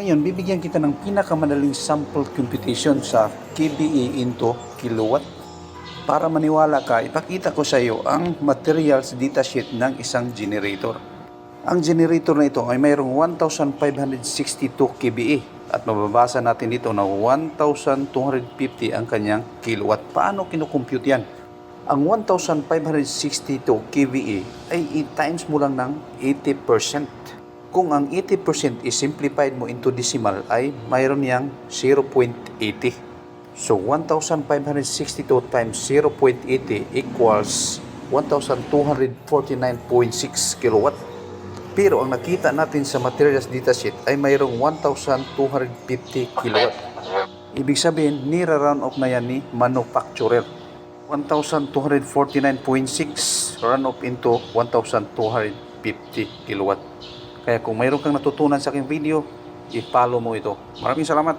Ngayon, bibigyan kita ng pinakamadaling sample computation sa kVA into kilowatt. Para maniwala ka, ipakita ko sa iyo ang materials datasheet ng isang generator. Ang generator na ito ay mayroong 1,562 kVA at mababasa natin dito na 1,250 ang kanyang kilowatt. Paano kinukompute yan? Ang 1,562 kVA ay i-times mo lang ng 80%. Kung ang 80% is simplified mo into decimal ay mayroon niyang 0.80. So 1,562 times 0.80 equals 1,249.6 kilowatt. Pero ang nakita natin sa materials datasheet ay mayroong 1,250 kilowatt. Ibig sabihin, nira-round off na yan ni manufacturer. 1,249.6 round off into 1,250 kilowatt. Kaya kung mayroon kang natutunan sa aking video, i-follow mo ito. Maraming salamat.